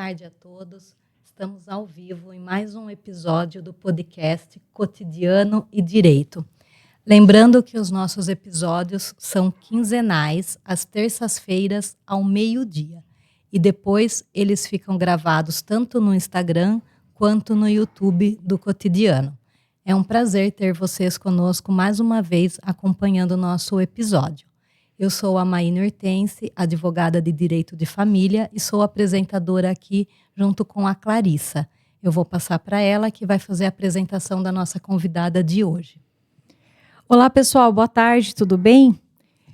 tarde a todos. Estamos ao vivo em mais um episódio do podcast Cotidiano e Direito. Lembrando que os nossos episódios são quinzenais, às terças-feiras, ao meio-dia. E depois eles ficam gravados tanto no Instagram quanto no YouTube do Cotidiano. É um prazer ter vocês conosco mais uma vez acompanhando o nosso episódio. Eu sou a Maína Hortense, advogada de Direito de Família, e sou apresentadora aqui junto com a Clarissa. Eu vou passar para ela, que vai fazer a apresentação da nossa convidada de hoje. Olá, pessoal. Boa tarde, tudo bem?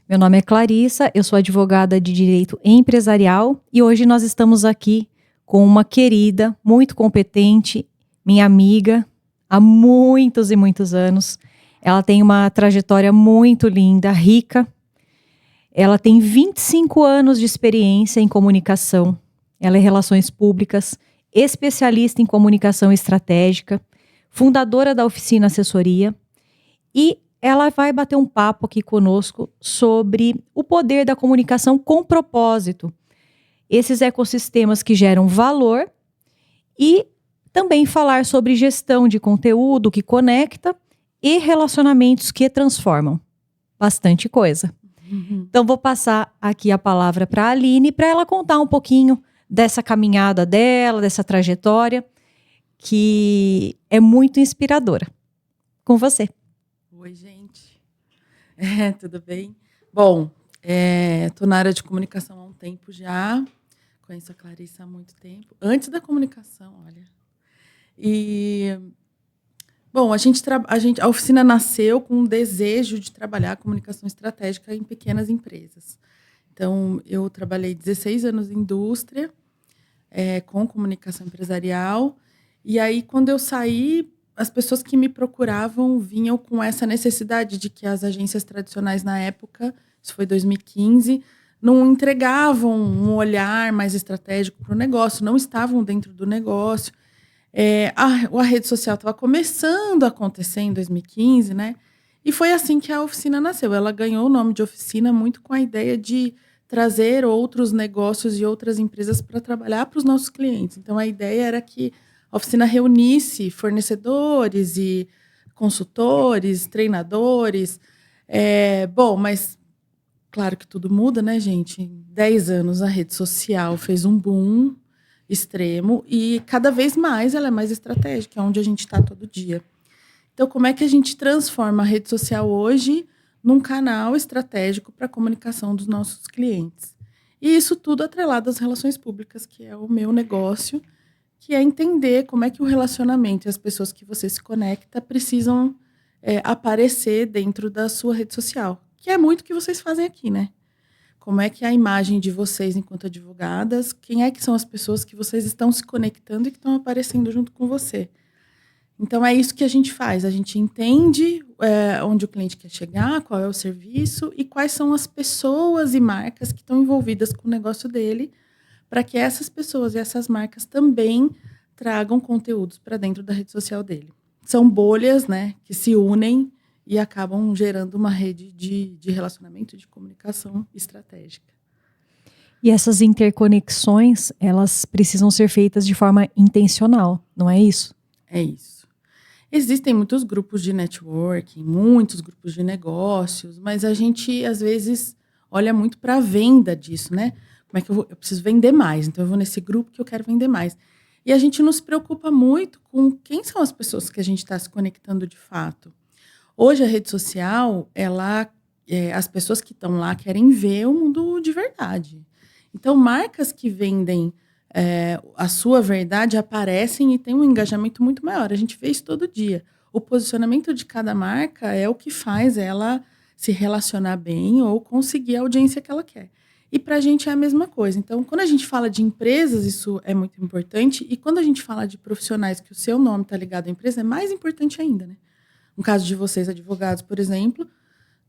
Meu nome é Clarissa, eu sou advogada de Direito Empresarial e hoje nós estamos aqui com uma querida, muito competente, minha amiga, há muitos e muitos anos. Ela tem uma trajetória muito linda, rica. Ela tem 25 anos de experiência em comunicação. Ela é Relações Públicas, especialista em comunicação estratégica, fundadora da Oficina Assessoria, e ela vai bater um papo aqui conosco sobre o poder da comunicação com propósito. Esses ecossistemas que geram valor e também falar sobre gestão de conteúdo que conecta e relacionamentos que transformam. Bastante coisa. Então, vou passar aqui a palavra para a Aline, para ela contar um pouquinho dessa caminhada dela, dessa trajetória, que é muito inspiradora. Com você. Oi, gente. Tudo bem? Bom, estou na área de comunicação há um tempo já. Conheço a Clarissa há muito tempo. Antes da comunicação, olha. Bom, a oficina nasceu com um desejo de trabalhar a comunicação estratégica em pequenas empresas. Então, eu trabalhei 16 anos em indústria, com comunicação empresarial. E aí, quando eu saí, as pessoas que me procuravam vinham com essa necessidade de que as agências tradicionais na época, isso foi 2015, não entregavam um olhar mais estratégico para o negócio, não estavam dentro do negócio. A rede social estava começando a acontecer em 2015, né? E foi assim que a oficina nasceu. Ela ganhou o nome de oficina muito com a ideia de trazer outros negócios e outras empresas para trabalhar para os nossos clientes. Então, a ideia era que a oficina reunisse fornecedores e consultores, treinadores. Bom, mas claro que tudo muda, né, gente? Em 10 anos, a rede social fez um boom extremo e cada vez mais ela é mais estratégica, é onde a gente está todo dia. Então, como é que a gente transforma a rede social hoje num canal estratégico para a comunicação dos nossos clientes? E isso tudo atrelado às relações públicas, que é o meu negócio, que é entender como é que o relacionamento e as pessoas que você se conecta precisam aparecer dentro da sua rede social, que é muito o que vocês fazem aqui, né? Como é que é a imagem de vocês enquanto advogadas, quem é que são as pessoas que vocês estão se conectando e que estão aparecendo junto com você. Então, é isso que a gente faz. A gente entende onde o cliente quer chegar, qual é o serviço e quais são as pessoas e marcas que estão envolvidas com o negócio dele, para que essas pessoas e essas marcas também tragam conteúdos para dentro da rede social dele. São bolhas, né, que se unem e acabam gerando uma rede de relacionamento, de comunicação estratégica. E essas interconexões, elas precisam ser feitas de forma intencional, não é isso? É isso. Existem muitos grupos de networking, muitos grupos de negócios, mas a gente, às vezes, olha muito para a venda disso, né? Como é que eu preciso vender mais, então eu vou nesse grupo que eu quero vender mais. E a gente não se preocupa muito com quem são as pessoas que a gente está se conectando de fato. Hoje, a rede social, as pessoas que estão lá querem ver o mundo de verdade. Então, marcas que vendem a sua verdade aparecem e têm um engajamento muito maior. A gente vê isso todo dia. O posicionamento de cada marca é o que faz ela se relacionar bem ou conseguir a audiência que ela quer. E para a gente é a mesma coisa. Então, quando a gente fala de empresas, isso é muito importante. E quando a gente fala de profissionais que o seu nome está ligado à empresa, é mais importante ainda, né? No caso de vocês, advogados, por exemplo,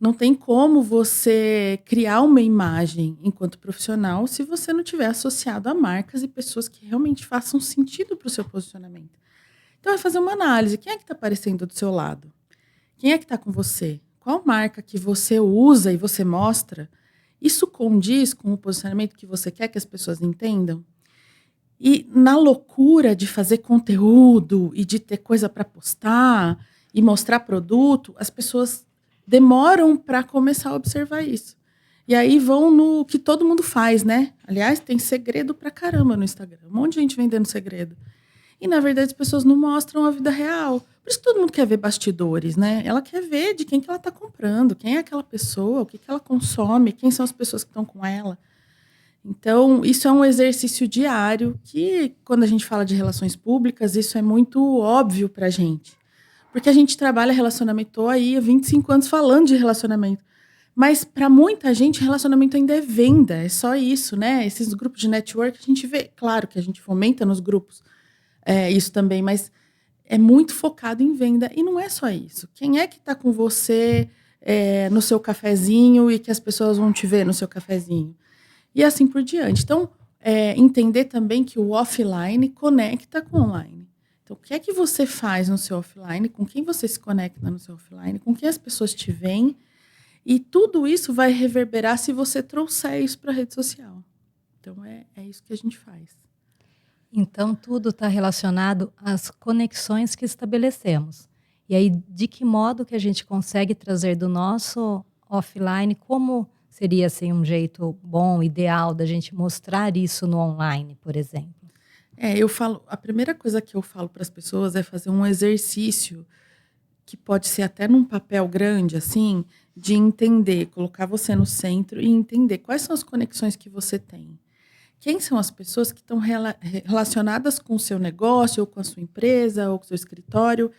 não tem como você criar uma imagem enquanto profissional se você não tiver associado a marcas e pessoas que realmente façam sentido para o seu posicionamento. Então, é fazer uma análise. Quem é que está aparecendo do seu lado? Quem é que está com você? Qual marca que você usa e você mostra? Isso condiz com o posicionamento que você quer que as pessoas entendam? E na loucura de fazer conteúdo e de ter coisa para postar e mostrar produto, as pessoas demoram para começar a observar isso. E aí vão no que todo mundo faz, né? Aliás, tem segredo pra caramba no Instagram. Um monte de gente vendendo segredo. E, na verdade, as pessoas não mostram a vida real. Por isso que todo mundo quer ver bastidores, né? Ela quer ver de quem que ela está comprando, quem é aquela pessoa, o que ela consome, quem são as pessoas que estão com ela. Então, isso é um exercício diário que, quando a gente fala de relações públicas, isso é muito óbvio pra gente. Porque a gente trabalha relacionamento, estou aí há 25 anos falando de relacionamento. Mas para muita gente, relacionamento ainda é venda, é só isso, né? Esses grupos de network, a gente vê, claro que a gente fomenta nos grupos isso também, mas é muito focado em venda. E não é só isso. Quem é que está com você no seu cafezinho e que as pessoas vão te ver no seu cafezinho? E assim por diante. Então, entender também que o offline conecta com o online. Então, o que é que você faz no seu offline? Com quem você se conecta no seu offline? Com quem as pessoas te veem? E tudo isso vai reverberar se você trouxer isso para a rede social. Então, é isso que a gente faz. Então, tudo está relacionado às conexões que estabelecemos. E aí, de que modo que a gente consegue trazer do nosso offline, como seria assim, um jeito bom, ideal, da gente mostrar isso no online, por exemplo? Eu falo, a primeira coisa que eu falo para as pessoas é fazer um exercício que pode ser até num papel grande, assim, de entender, colocar você no centro e entender quais são as conexões que você tem. Quem são as pessoas que estão relacionadas com o seu negócio, ou com a sua empresa, ou com o seu escritório,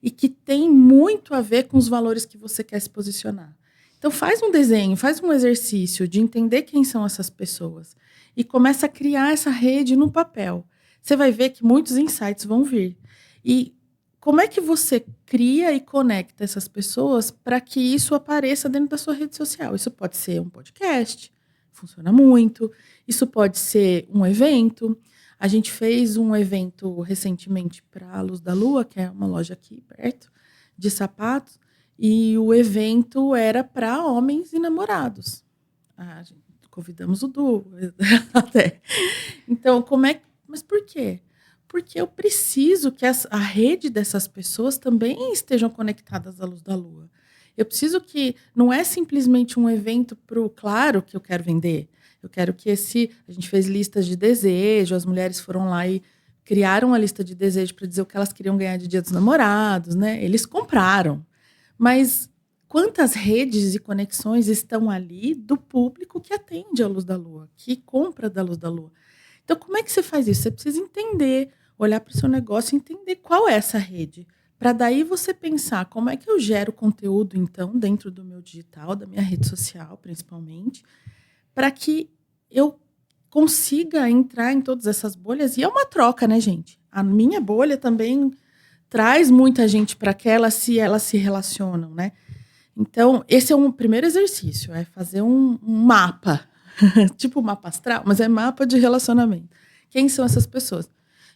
e que tem muito a ver com os valores que você quer se posicionar. Então faz um desenho, faz um exercício de entender quem são essas pessoas e começa a criar essa rede no papel. Você vai ver que muitos insights vão vir. E como é que você cria e conecta essas pessoas para que isso apareça dentro da sua rede social? Isso pode ser um podcast, funciona muito. Isso pode ser um evento. A gente fez um evento recentemente para a Luz da Lua, que é uma loja aqui perto, de sapatos, e o evento era para homens e namorados. Convidamos o Du até. Então, mas por quê? Porque eu preciso que a rede dessas pessoas também estejam conectadas à Luz da Lua. Eu preciso que não é simplesmente um evento claro que eu quero vender. Eu quero que a gente fez listas de desejo, as mulheres foram lá e criaram a lista de desejo para dizer o que elas queriam ganhar de Dia dos Namorados, né? Eles compraram. Mas quantas redes e conexões estão ali do público que atende à Luz da Lua, que compra da Luz da Lua? Então, como é que você faz isso? Você precisa entender, olhar para o seu negócio e entender qual é essa rede. Para daí você pensar como é que eu gero conteúdo, então, dentro do meu digital, da minha rede social, principalmente, para que eu consiga entrar em todas essas bolhas. E é uma troca, né, gente? A minha bolha também traz muita gente para que elas se relacionam, né? Então, esse é um primeiro exercício, é fazer um mapa, tipo mapa astral, mas é mapa de relacionamento. Quem são essas pessoas?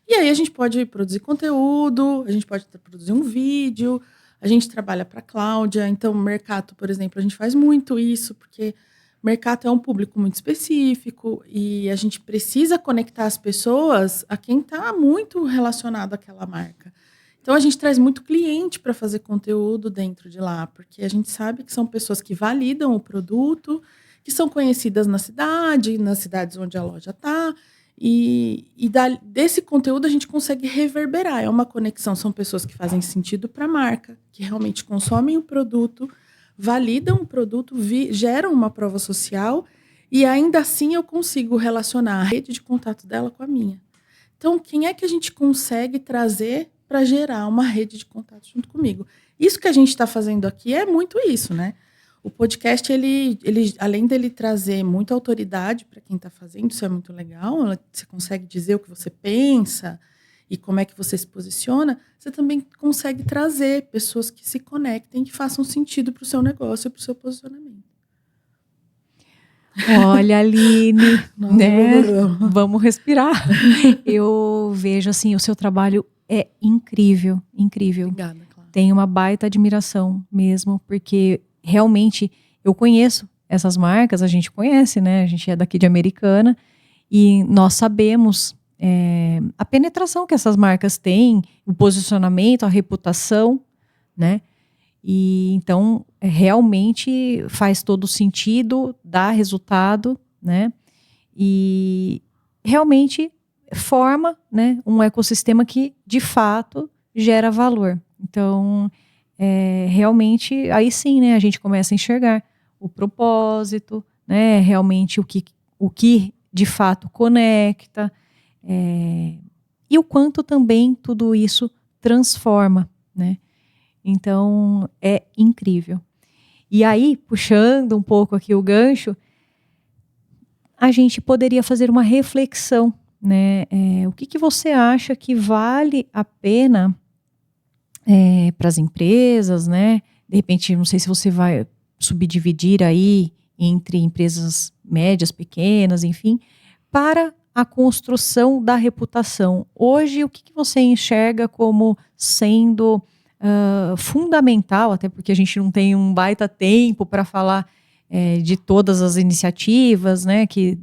E aí a gente pode produzir conteúdo, a gente pode produzir um vídeo, a gente trabalha para a Cláudia, então o Mercato, por exemplo, a gente faz muito isso, porque Mercato é um público muito específico e a gente precisa conectar as pessoas a quem está muito relacionado àquela marca. Então a gente traz muito cliente para fazer conteúdo dentro de lá, porque a gente sabe que são pessoas que validam o produto, que são conhecidas na cidade, nas cidades onde a loja está, desse conteúdo a gente consegue reverberar. É uma conexão, são pessoas que fazem sentido para a marca, que realmente consomem o produto, validam o produto, geram uma prova social e ainda assim eu consigo relacionar a rede de contato dela com a minha. Então, quem é que a gente consegue trazer para gerar uma rede de contato junto comigo? Isso que a gente está fazendo aqui é muito isso, né? O podcast, ele, além dele trazer muita autoridade para quem está fazendo, isso é muito legal, você consegue dizer o que você pensa e como é que você se posiciona, você também consegue trazer pessoas que se conectem, que façam sentido para o seu negócio e para o seu posicionamento. Olha, Aline, né? Vamos respirar. Eu vejo assim, o seu trabalho é incrível, incrível. Obrigada, Clara. Tenho uma baita admiração mesmo, porque realmente eu conheço essas marcas, a gente conhece, né? A gente é daqui de Americana e nós sabemos a penetração que essas marcas têm, o posicionamento, a reputação, né? E então realmente faz todo sentido, dá resultado, né? E realmente forma, né, um ecossistema que de fato gera valor. Então realmente aí sim, né, a gente começa a enxergar o propósito, né, realmente o que de fato conecta, e o quanto também tudo isso transforma, né? Então, é incrível. E aí, puxando um pouco aqui o gancho, a gente poderia fazer uma reflexão, né? O que você acha que vale a pena para as empresas, né? De repente, não sei se você vai subdividir aí entre empresas médias, pequenas, enfim, para a construção da reputação. Hoje, o que você enxerga como sendo fundamental, até porque a gente não tem um baita tempo para falar de todas as iniciativas, né, que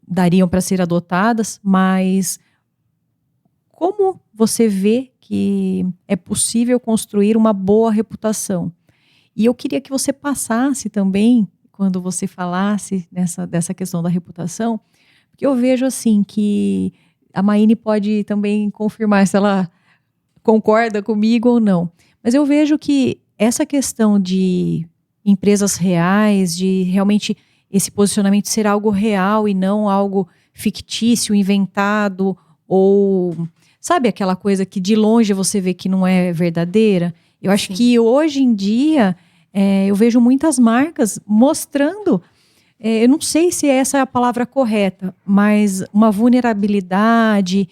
dariam para ser adotadas, mas como você vê que é possível construir uma boa reputação? E eu queria que você passasse também, quando você falasse dessa questão da reputação, porque eu vejo assim que a Maíne pode também confirmar se ela concorda comigo ou não. Mas eu vejo que essa questão de empresas reais, de realmente esse posicionamento ser algo real e não algo fictício, inventado, ou sabe aquela coisa que de longe você vê que não é verdadeira? Eu acho que hoje em dia eu vejo muitas marcas mostrando, eu não sei se essa é a palavra correta, mas uma vulnerabilidade,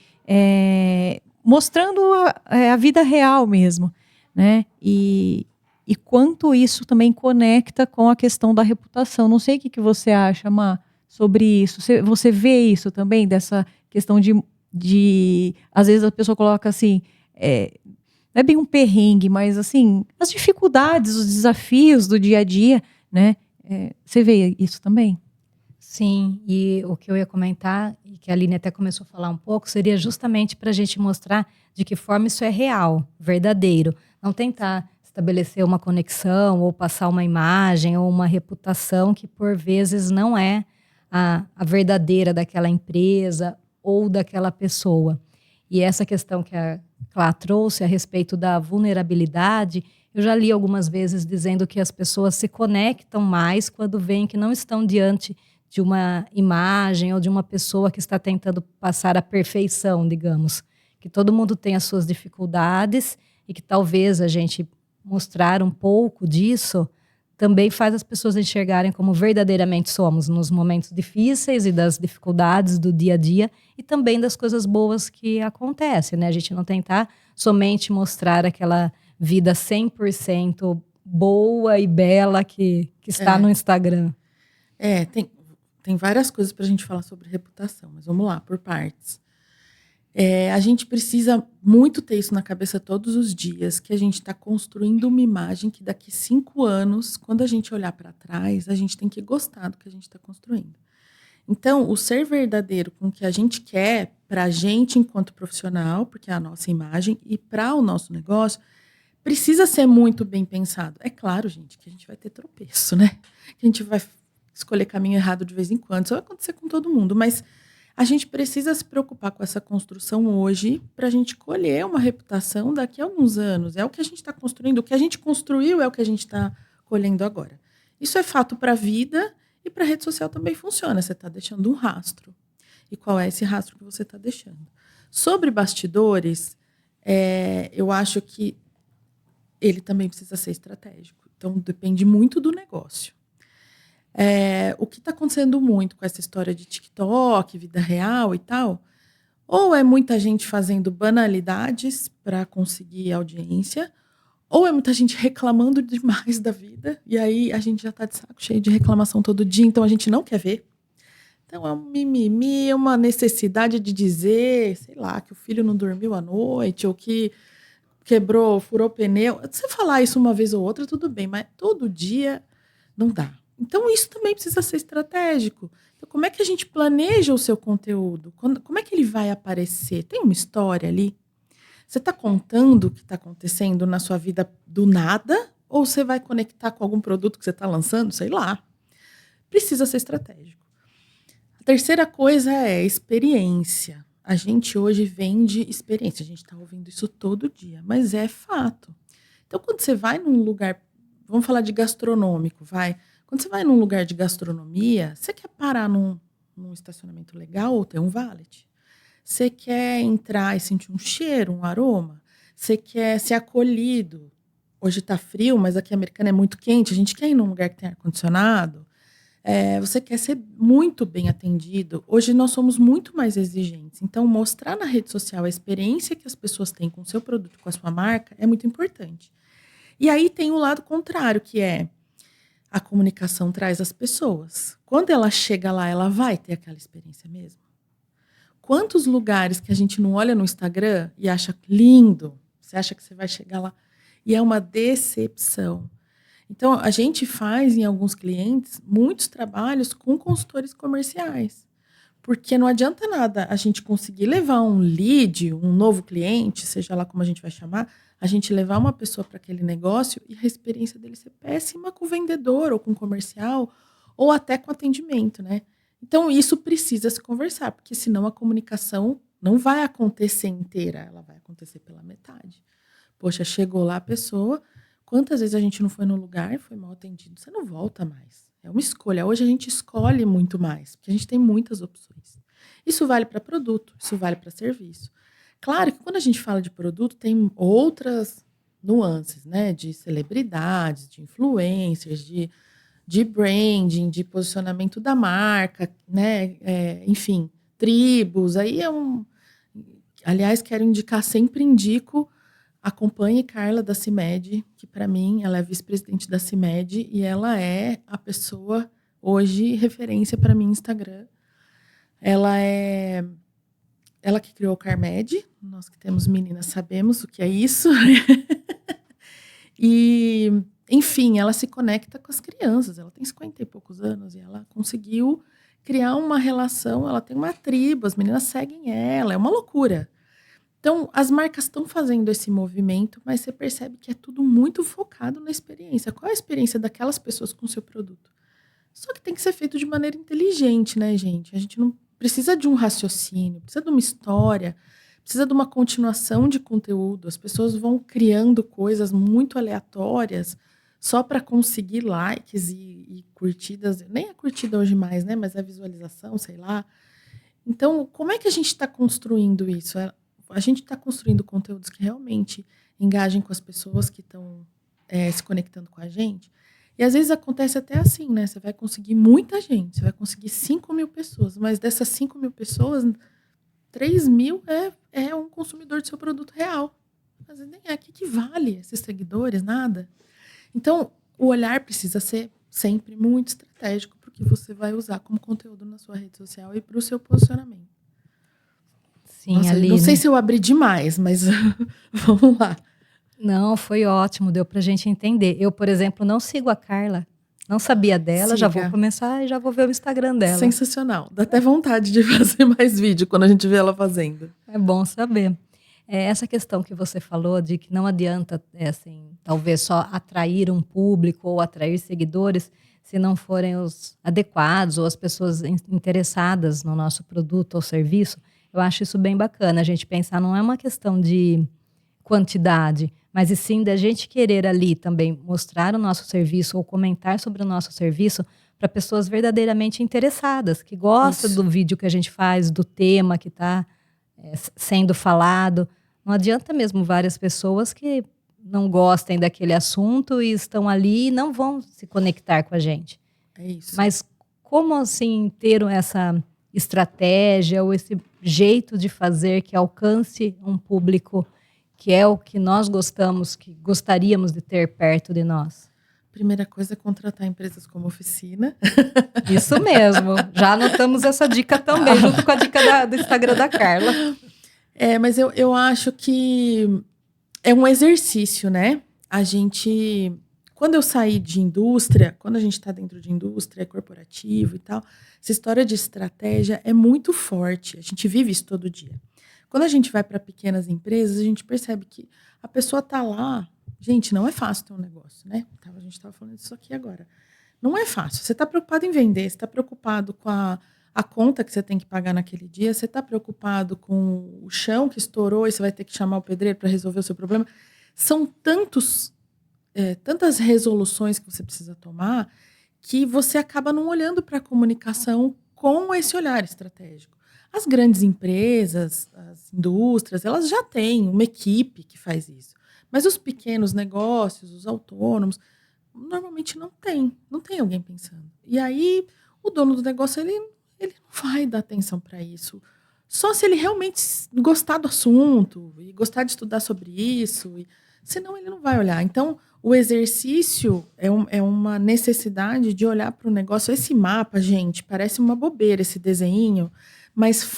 mostrando a vida real mesmo, né? E quanto isso também conecta com a questão da reputação. Não sei o que você acha, Má, sobre isso. Você vê isso também, dessa questão de às vezes a pessoa coloca assim, não é bem um perrengue, mas assim, as dificuldades, os desafios do dia a dia, né? Você vê isso também? Sim, e o que eu ia comentar, e que a Aline até começou a falar um pouco, seria justamente para a gente mostrar de que forma isso é real, verdadeiro. Não tentar estabelecer uma conexão, ou passar uma imagem, ou uma reputação que por vezes não é a verdadeira daquela empresa ou daquela pessoa. E essa questão que a Clá trouxe a respeito da vulnerabilidade, eu já li algumas vezes dizendo que as pessoas se conectam mais quando veem que não estão diante de uma imagem ou de uma pessoa que está tentando passar a perfeição, digamos. Que todo mundo tem as suas dificuldades e que talvez a gente mostrar um pouco disso também faz as pessoas enxergarem como verdadeiramente somos nos momentos difíceis e das dificuldades do dia a dia e também das coisas boas que acontecem, né? A gente não tentar somente mostrar aquela vida 100% boa e bela que está no Instagram. Tem várias coisas para a gente falar sobre reputação, mas vamos lá, por partes. A gente precisa muito ter isso na cabeça todos os dias, que a gente está construindo uma imagem que daqui 5 anos, quando a gente olhar para trás, a gente tem que gostar do que a gente está construindo. Então, o ser verdadeiro com o que a gente quer para a gente enquanto profissional, porque é a nossa imagem, e para o nosso negócio, precisa ser muito bem pensado. É claro, gente, que a gente vai ter tropeço, né? Que a gente vai escolher caminho errado de vez em quando. Isso vai acontecer com todo mundo, mas a gente precisa se preocupar com essa construção hoje para a gente colher uma reputação daqui a alguns anos. É o que a gente está construindo. O que a gente construiu é o que a gente está colhendo agora. Isso é fato para a vida e para a rede social também funciona. Você está deixando um rastro. E qual é esse rastro que você está deixando? Sobre bastidores, eu acho que ele também precisa ser estratégico. Então, depende muito do negócio. O que está acontecendo muito com essa história de TikTok, vida real e tal, ou é muita gente fazendo banalidades para conseguir audiência, ou é muita gente reclamando demais da vida, e aí a gente já está de saco cheio de reclamação todo dia, então a gente não quer ver. Então é um mimimi, é uma necessidade de dizer, sei lá, que o filho não dormiu à noite, ou que furou o pneu. Se você falar isso uma vez ou outra, tudo bem, mas todo dia não dá. Então, isso também precisa ser estratégico. Então, como é que a gente planeja o seu conteúdo? Como é que ele vai aparecer? Tem uma história ali? Você está contando o que está acontecendo na sua vida do nada? Ou você vai conectar com algum produto que você está lançando? Sei lá. Precisa ser estratégico. A terceira coisa é experiência. A gente hoje vende experiência. A gente está ouvindo isso todo dia, mas é fato. Então, quando você vai num lugar, vamos falar de gastronômico, vai. Quando você vai num lugar de gastronomia, você quer parar num estacionamento legal ou ter um valet? Você quer entrar e sentir um cheiro, um aroma? Você quer ser acolhido? Hoje está frio, mas aqui a Americana é muito quente. A gente quer ir num lugar que tem ar-condicionado? Você quer ser muito bem atendido. Hoje nós somos muito mais exigentes. Então, mostrar na rede social a experiência que as pessoas têm com o seu produto, com a sua marca, é muito importante. E aí tem o lado contrário, que é a comunicação traz as pessoas. Quando ela chega lá, ela vai ter aquela experiência mesmo? Quantos lugares que a gente não olha no Instagram e acha lindo? Você acha que você vai chegar lá? E é uma decepção. Então, a gente faz, em alguns clientes, muitos trabalhos com consultores comerciais. Porque não adianta nada a gente conseguir levar um lead, um novo cliente, seja lá como a gente vai chamar, a gente levar uma pessoa para aquele negócio e a experiência dele ser péssima com o vendedor ou com o comercial ou até com atendimento, né? Então, isso precisa se conversar, porque senão a comunicação não vai acontecer inteira, ela vai acontecer pela metade. Poxa, chegou lá a pessoa, quantas vezes a gente não foi no lugar e foi mal atendido? Você não volta mais. É uma escolha. Hoje a gente escolhe muito mais, porque a gente tem muitas opções. Isso vale para produto, isso vale para serviço. Claro que quando a gente fala de produto, tem outras nuances, né? De celebridades, de influencers, de branding, de posicionamento da marca, né? Enfim, tribos. Aí Aliás, quero indicar, sempre indico, acompanhe Carla da CIMED, que para mim, ela é vice-presidente da CIMED e ela é a pessoa, hoje, referência para mim no Instagram. Ela que criou o Carmed, nós que temos meninas sabemos o que é isso. E, enfim, ela se conecta com as crianças, ela tem 50 e poucos anos e ela conseguiu criar uma relação, ela tem uma tribo, as meninas seguem ela, é uma loucura. Então, as marcas estão fazendo esse movimento, mas você percebe que é tudo muito focado na experiência. Qual é a experiência daquelas pessoas com o seu produto? Só que tem que ser feito de maneira inteligente, né, gente? A gente não precisa de um raciocínio, precisa de uma história, precisa de uma continuação de conteúdo. As pessoas vão criando coisas muito aleatórias só para conseguir likes e curtidas. Nem é curtida hoje mais, né? Mas é visualização, sei lá. Então, como é que a gente está construindo isso? A gente está construindo conteúdos que realmente engajem com as pessoas que estão se conectando com a gente. E às vezes acontece até assim, né? Você vai conseguir muita gente, você vai conseguir 5.000 pessoas, mas dessas 5.000 pessoas, 3.000 é um consumidor do seu produto real. Mas nem é. O que vale esses seguidores? Nada. Então, o olhar precisa ser sempre muito estratégico para o que você vai usar como conteúdo na sua rede social e para o seu posicionamento. Sim, Nossa, Aline. Não sei se eu abri demais, mas vamos lá. Não, foi ótimo, deu pra gente entender. Eu, por exemplo, não sigo a Carla, não sabia dela, já vou começar e já vou ver o Instagram dela. Sensacional, dá até vontade de fazer mais vídeo quando a gente vê ela fazendo. É bom saber. Essa questão que você falou de que não adianta, assim, talvez só atrair um público ou atrair seguidores se não forem os adequados ou as pessoas interessadas no nosso produto ou serviço, eu acho isso bem bacana. A gente pensar, não é uma questão de quantidade, mas e sim da gente querer ali também mostrar o nosso serviço ou comentar sobre o nosso serviço para pessoas verdadeiramente interessadas, que gostam do vídeo que a gente faz, do tema que está sendo falado. Não adianta mesmo várias pessoas que não gostem daquele assunto e estão ali e não vão se conectar com a gente. É isso. Mas como assim ter essa estratégia ou esse jeito de fazer que alcance um público que é o que nós gostamos, que gostaríamos de ter perto de nós? Primeira coisa é contratar empresas como Oficina. Isso mesmo. Já anotamos essa dica também, junto com a dica do Instagram da Carla. Mas eu acho que é um exercício, né? A gente Quando eu saí de indústria, quando a gente está dentro de indústria, é corporativo e tal, essa história de estratégia é muito forte. A gente vive isso todo dia. Quando a gente vai para pequenas empresas, a gente percebe que a pessoa está lá. Gente, não é fácil ter um negócio, né? A gente estava falando disso aqui agora. Não é fácil. Você está preocupado em vender, você está preocupado com a conta que você tem que pagar naquele dia, você está preocupado com o chão que estourou e você vai ter que chamar o pedreiro para resolver o seu problema. São tantas resoluções que você precisa tomar que você acaba não olhando para a comunicação com esse olhar estratégico. As grandes empresas, as indústrias, elas já têm uma equipe que faz isso. Mas os pequenos negócios, os autônomos, normalmente não tem alguém pensando. E aí o dono do negócio ele não vai dar atenção para isso. Só se ele realmente gostar do assunto e gostar de estudar sobre isso, senão ele não vai olhar. Então, o exercício é uma necessidade de olhar para o negócio. Esse mapa, gente, parece uma bobeira esse desenho, mas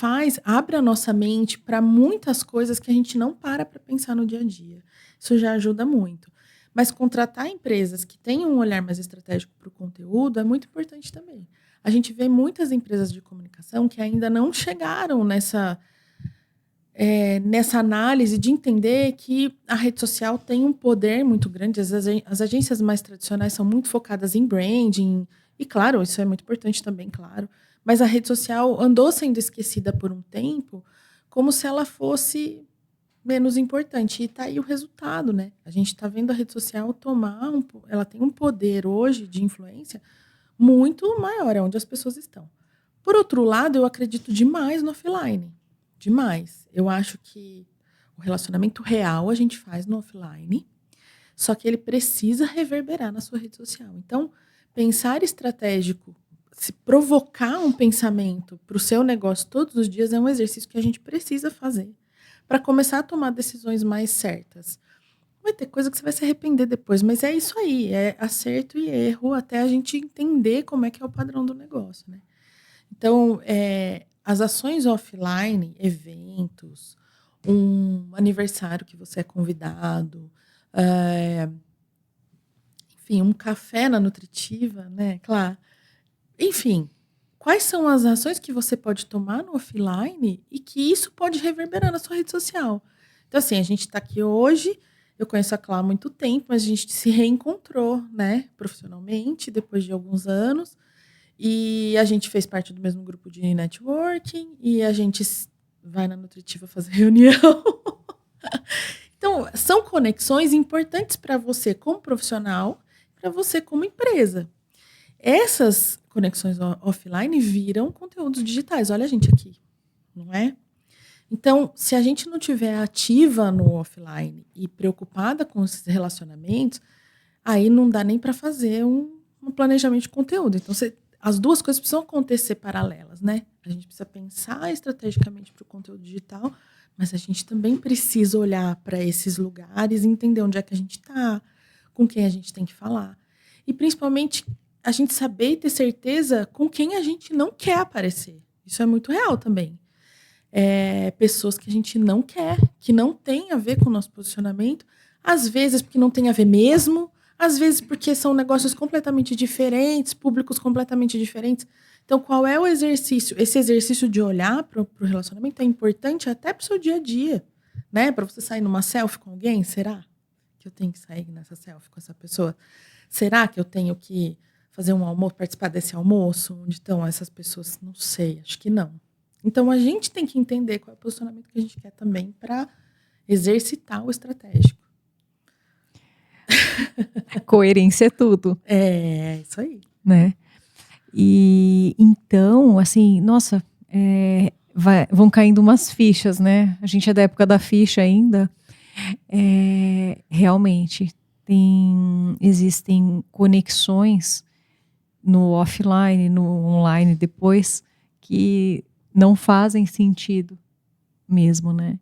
abre a nossa mente para muitas coisas que a gente não para pensar no dia a dia. Isso já ajuda muito. Mas contratar empresas que tenham um olhar mais estratégico para o conteúdo é muito importante também. A gente vê muitas empresas de comunicação que ainda não chegaram nessa análise de entender que a rede social tem um poder muito grande. As agências mais tradicionais são muito focadas em branding, e claro, isso é muito importante também, claro. Mas a rede social andou sendo esquecida por um tempo como se ela fosse menos importante. E está aí o resultado, né? A gente está vendo a rede social ela tem um poder hoje de influência muito maior, é onde as pessoas estão. Por outro lado, eu acredito demais no offline. Demais. Eu acho que o relacionamento real a gente faz no offline, só que ele precisa reverberar na sua rede social. Então, pensar estratégico, se provocar um pensamento para o seu negócio todos os dias é um exercício que a gente precisa fazer para começar a tomar decisões mais certas. Vai ter coisa que você vai se arrepender depois, mas é isso aí, é acerto e erro até a gente entender como é que é o padrão do negócio, né? Então, as ações offline, eventos, um aniversário que você é convidado, enfim, um café na Nutritiva, né? Claro. Enfim, quais são as ações que você pode tomar no offline e que isso pode reverberar na sua rede social? Então, assim, a gente está aqui hoje, eu conheço a Clá há muito tempo, mas a gente se reencontrou, né, profissionalmente, depois de alguns anos, e a gente fez parte do mesmo grupo de networking, e a gente vai na Nutritiva fazer reunião. Então, são conexões importantes para você como profissional, para você como empresa. Essas conexões offline viram conteúdos digitais. Olha a gente aqui, não é? Então, se a gente não tiver ativa no offline e preocupada com esses relacionamentos, aí não dá nem para fazer um planejamento de conteúdo. Então, as duas coisas precisam acontecer paralelas, né? A gente precisa pensar estrategicamente para o conteúdo digital, mas a gente também precisa olhar para esses lugares, entender onde é que a gente está, com quem a gente tem que falar. E, principalmente, a gente saber e ter certeza com quem a gente não quer aparecer. Isso é muito real também. Pessoas que a gente não quer, que não tem a ver com o nosso posicionamento, às vezes porque não tem a ver mesmo, às vezes porque são negócios completamente diferentes, públicos completamente diferentes. Então, qual é o exercício? Esse exercício de olhar para o relacionamento é importante até para o seu dia a dia, né? Para você sair numa selfie com alguém, será que eu tenho que sair nessa selfie com essa pessoa? Será que eu tenho que fazer um almoço, participar desse almoço? Onde estão essas pessoas? Não sei, acho que não. Então, a gente tem que entender qual é o posicionamento que a gente quer também para exercitar o estratégico. Coerência é tudo. É, isso aí. Né? E então, assim, nossa, vão caindo umas fichas, né? A gente é da época da ficha ainda. Realmente, existem conexões no offline, no online depois, que não fazem sentido mesmo, né?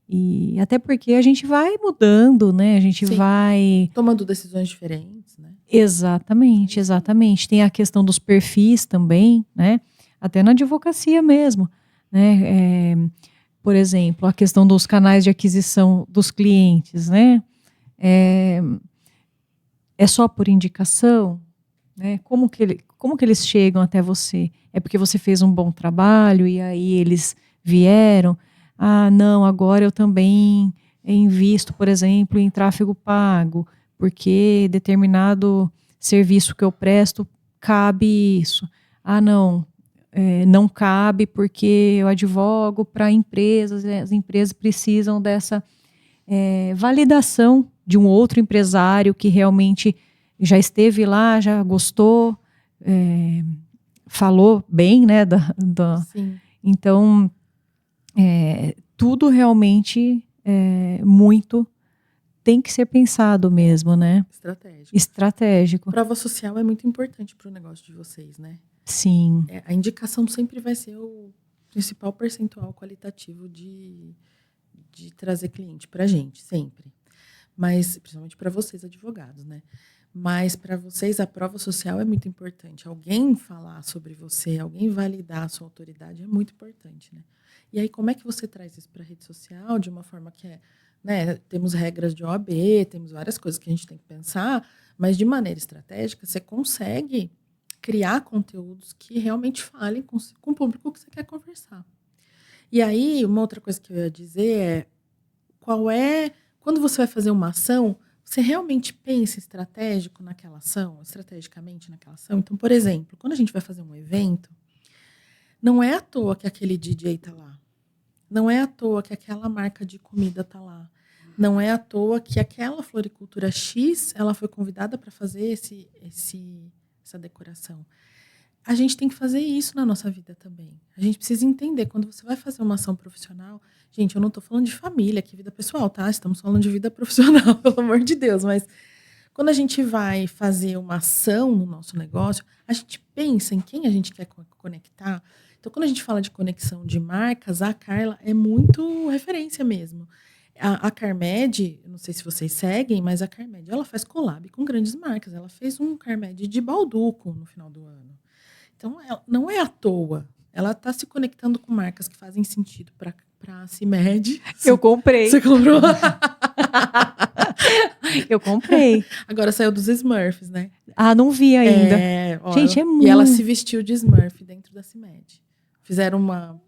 E até porque a gente vai mudando, né? A gente vai tomando decisões diferentes, né? Exatamente, exatamente. Tem a questão dos perfis também, né? Até na advocacia mesmo, né? Por exemplo, a questão dos canais de aquisição dos clientes, né? é só por indicação? Né? Como que eles chegam até você? É porque você fez um bom trabalho e aí eles vieram? Ah, não, agora eu também invisto, por exemplo, em tráfego pago, porque determinado serviço que eu presto cabe isso. Ah, não, não cabe porque eu advogo para empresas, as empresas precisam dessa validação de um outro empresário que realmente já esteve lá, já gostou, falou bem, né? Sim. Então, tudo realmente muito tem que ser pensado mesmo, né? Estratégico. Prova social é muito importante para o negócio de vocês, né? Sim. A indicação sempre vai ser o principal percentual qualitativo de trazer cliente para a gente, sempre. Mas, principalmente para vocês, advogados, né? Mas para vocês, a prova social é muito importante. Alguém falar sobre você, alguém validar a sua autoridade é muito importante, né? E aí, como é que você traz isso para a rede social de uma forma que né, temos regras de OAB, temos várias coisas que a gente tem que pensar, mas de maneira estratégica, você consegue criar conteúdos que realmente falem com o público que você quer conversar. E aí, uma outra coisa que eu ia dizer quando você vai fazer uma ação, você realmente pensa estrategicamente naquela ação? Então, por exemplo, quando a gente vai fazer um evento, não é à toa que aquele DJ está lá. Não é à toa que aquela marca de comida está lá. Não é à toa que aquela floricultura X ela foi convidada para fazer essa decoração. A gente tem que fazer isso na nossa vida também. A gente precisa entender, quando você vai fazer uma ação profissional, gente, eu não estou falando de família, que vida pessoal, tá? Estamos falando de vida profissional, pelo amor de Deus, mas quando a gente vai fazer uma ação no nosso negócio, a gente pensa em quem a gente quer conectar. Então, quando a gente fala de conexão de marcas, a Carla é muito referência mesmo. A Carmed, não sei se vocês seguem, mas a Carmed, ela faz collab com grandes marcas. Ela fez um Carmed de Balduco no final do ano. Então, não é à toa. Ela está se conectando com marcas que fazem sentido para a CIMED. Eu comprei. Você comprou? Eu comprei. Agora saiu dos Smurfs, né? Ah, não vi ainda. Gente, é muito... E ela se vestiu de Smurf dentro da CIMED. Fizeram uma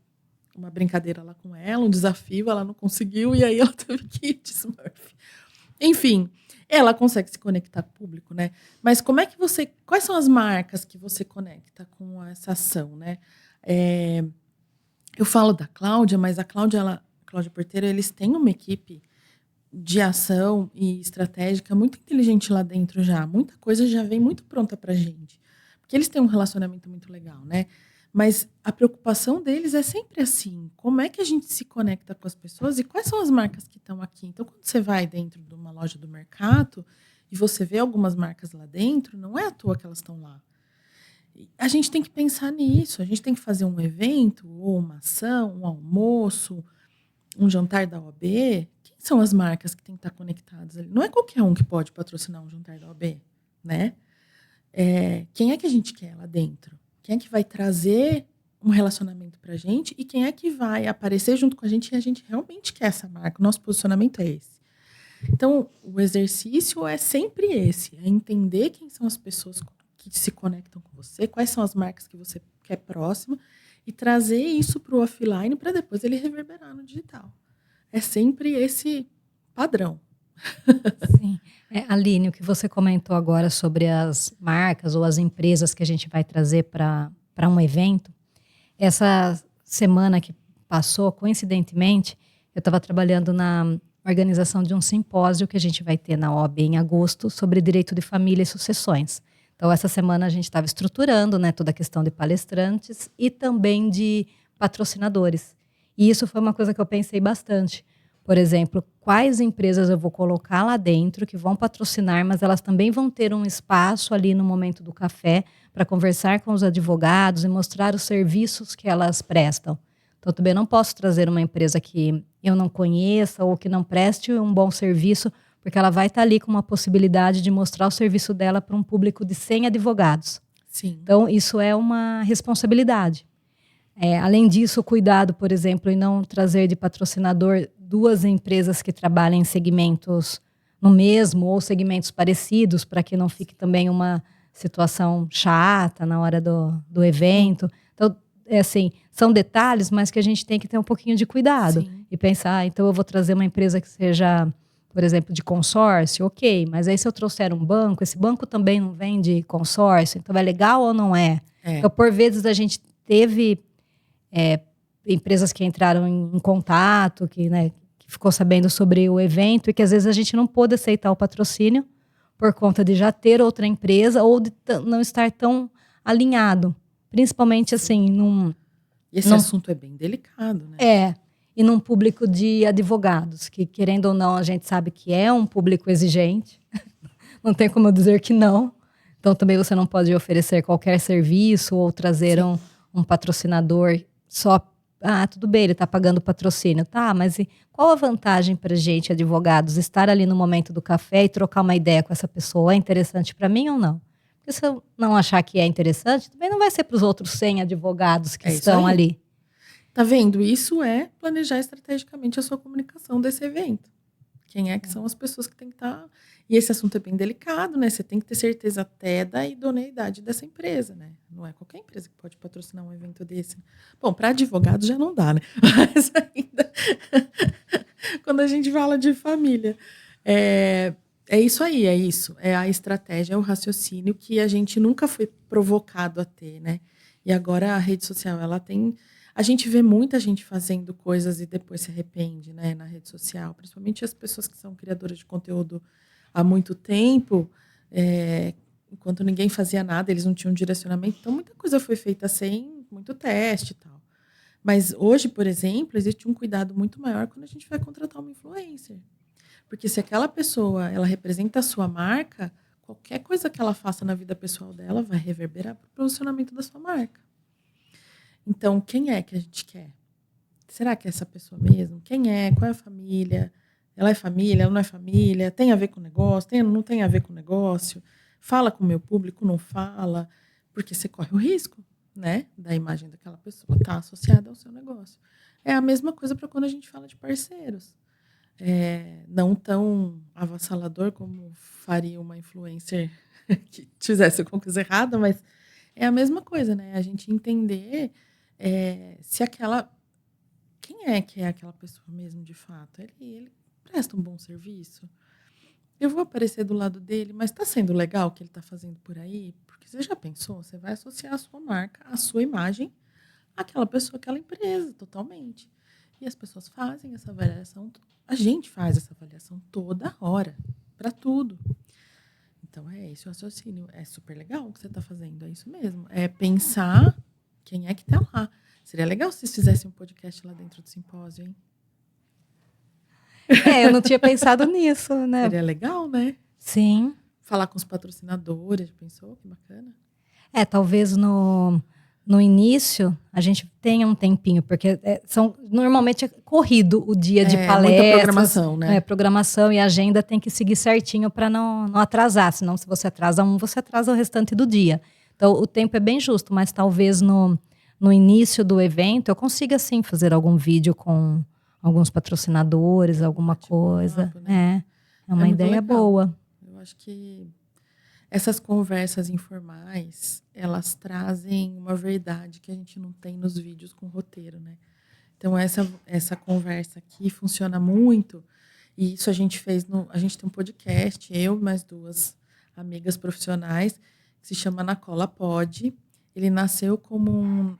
brincadeira lá com ela, um desafio, ela não conseguiu, e aí ela teve que ir de Smurf. Enfim, ela consegue se conectar com o público, né? Mas quais são as marcas que você conecta com essa ação, né? Eu falo da Cláudia, mas a Cláudia Porteiro, eles têm uma equipe de ação e estratégica muito inteligente lá dentro já. Muita coisa já vem muito pronta pra gente. Porque eles têm um relacionamento muito legal, né? Mas a preocupação deles é sempre assim, como é que a gente se conecta com as pessoas e quais são as marcas que estão aqui? Então, quando você vai dentro de uma loja do mercado e você vê algumas marcas lá dentro, não é à toa que elas estão lá. A gente tem que pensar nisso, a gente tem que fazer um evento, ou uma ação, um almoço, um jantar da OAB. Quem são as marcas que têm que estar conectadas ali? Não é qualquer um que pode patrocinar um jantar da OAB, né? Quem é que a gente quer lá dentro? Quem é que vai trazer um relacionamento pra gente e quem é que vai aparecer junto com a gente e a gente realmente quer essa marca. O nosso posicionamento é esse. Então, o exercício é sempre esse, é entender quem são as pessoas que se conectam com você, quais são as marcas que você quer próxima e trazer isso para o offline para depois ele reverberar no digital. É sempre esse padrão. Sim. Aline, o que você comentou agora sobre as marcas ou as empresas que a gente vai trazer para um evento, essa semana que passou, coincidentemente, eu estava trabalhando na organização de um simpósio que a gente vai ter na OAB em agosto sobre direito de família e sucessões. Então, essa semana a gente estava estruturando, né, toda a questão de palestrantes e também de patrocinadores. E isso foi uma coisa que eu pensei bastante. Por exemplo, quais empresas eu vou colocar lá dentro que vão patrocinar, mas elas também vão ter um espaço ali no momento do café para conversar com os advogados e mostrar os serviços que elas prestam. Então, também não posso trazer uma empresa que eu não conheça ou que não preste um bom serviço, porque ela vai estar ali com uma possibilidade de mostrar o serviço dela para um público de 100 advogados. Sim. Então, isso é uma responsabilidade. Além disso, o cuidado, por exemplo, em não trazer de patrocinador 2 empresas que trabalham em segmentos no mesmo ou segmentos parecidos, para que não fique também uma situação chata na hora do evento. Então, assim, são detalhes, mas que a gente tem que ter um pouquinho de cuidado. Sim. E pensar, então eu vou trazer uma empresa que seja, por exemplo, de consórcio, ok, mas aí se eu trouxer um banco, esse banco também não vende consórcio, então é legal ou não é? Então, por vezes, a gente teve empresas que entraram em contato, que ficou sabendo sobre o evento e que às vezes a gente não pôde aceitar o patrocínio por conta de já ter outra empresa ou de não estar tão alinhado. Principalmente, assim, E esse assunto é bem delicado, né? E num público de advogados, que, querendo ou não, a gente sabe que é um público exigente. Não tem como eu dizer que não. Então, também você não pode oferecer qualquer serviço ou trazer um patrocinador só. Ah, tudo bem, ele está pagando patrocínio. Tá, mas e qual a vantagem para a gente, advogados, estar ali no momento do café e trocar uma ideia com essa pessoa? É interessante para mim ou não? Porque se eu não achar que é interessante, também não vai ser para os outros 100 advogados que estão ali. Tá vendo? Isso é planejar estrategicamente a sua comunicação desse evento. Quem é que são as pessoas que tem que estar... E esse assunto é bem delicado, né? Você tem que ter certeza até da idoneidade dessa empresa, né? Não é qualquer empresa que pode patrocinar um evento desse. Bom, para advogado já não dá, né? Mas ainda... Quando a gente fala de família... É isso aí, é isso. É a estratégia, é o raciocínio que a gente nunca foi provocado a ter, né? E agora a rede social, ela tem... A gente vê muita gente fazendo coisas e depois se arrepende, né, na rede social. Principalmente as pessoas que são criadoras de conteúdo há muito tempo, enquanto ninguém fazia nada, eles não tinham direcionamento. Então, muita coisa foi feita sem muito teste e tal. Mas hoje, por exemplo, existe um cuidado muito maior quando a gente vai contratar uma influencer. Porque se aquela pessoa, ela representa a sua marca, qualquer coisa que ela faça na vida pessoal dela vai reverberar para o posicionamento da sua marca. Então, quem é que a gente quer? Será que é essa pessoa mesmo? Quem é? Qual é a família? Ela é família? Ela não é família? Tem a ver com o negócio? Não tem a ver com o negócio? Fala com o meu público? Não fala? Porque você corre o risco, né? Da imagem daquela pessoa estar associada ao seu negócio. É a mesma coisa para quando a gente fala de parceiros. Não tão avassalador como faria uma influencer que fizesse alguma coisa errada, mas é a mesma coisa, né? A gente entender se aquela... Quem é que é aquela pessoa mesmo, de fato? Ele presta um bom serviço? Eu vou aparecer do lado dele, mas está sendo legal o que ele está fazendo por aí? Porque você já pensou? Você vai associar a sua marca, a sua imagem, àquela pessoa, àquela empresa, totalmente. E as pessoas fazem essa avaliação, a gente faz essa avaliação toda hora, para tudo. Então, é esse o raciocínio. É super legal o que você está fazendo, é isso mesmo. É pensar quem é que está lá. Seria legal se vocês fizessem um podcast lá dentro do simpósio, hein? Eu não tinha pensado nisso, né? Seria legal, né? Sim. Falar com os patrocinadores, pensou? Que bacana. Talvez no início a gente tenha um tempinho, porque normalmente é corrido o dia de palestras. Muita programação, né? Programação e agenda tem que seguir certinho para não atrasar, senão se você atrasa você atrasa o restante do dia. Então o tempo é bem justo, mas talvez no início do evento eu consiga sim fazer algum vídeo com alguns patrocinadores, alguma coisa. Né? É uma ideia boa. Eu acho que essas conversas informais, elas trazem uma verdade que a gente não tem nos vídeos com roteiro, né? Então, essa conversa aqui funciona muito. E isso a gente fez a gente tem um podcast, eu e mais 2 amigas profissionais, que se chama Na Cola Pod. Ele nasceu como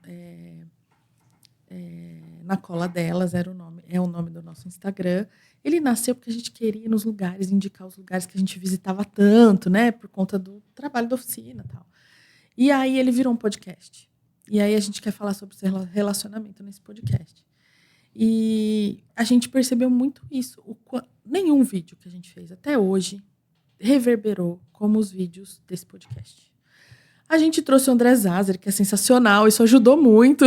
Na Cola Delas, é o nome do nosso Instagram. Ele nasceu porque a gente queria ir nos lugares, indicar os lugares que a gente visitava tanto, né? Por conta do trabalho da oficina e tal. E aí ele virou um podcast. E aí a gente quer falar sobre relacionamento nesse podcast. E a gente percebeu muito isso. Nenhum vídeo que a gente fez até hoje reverberou como os vídeos desse podcast. A gente trouxe o André Zazer, que é sensacional. Isso ajudou muito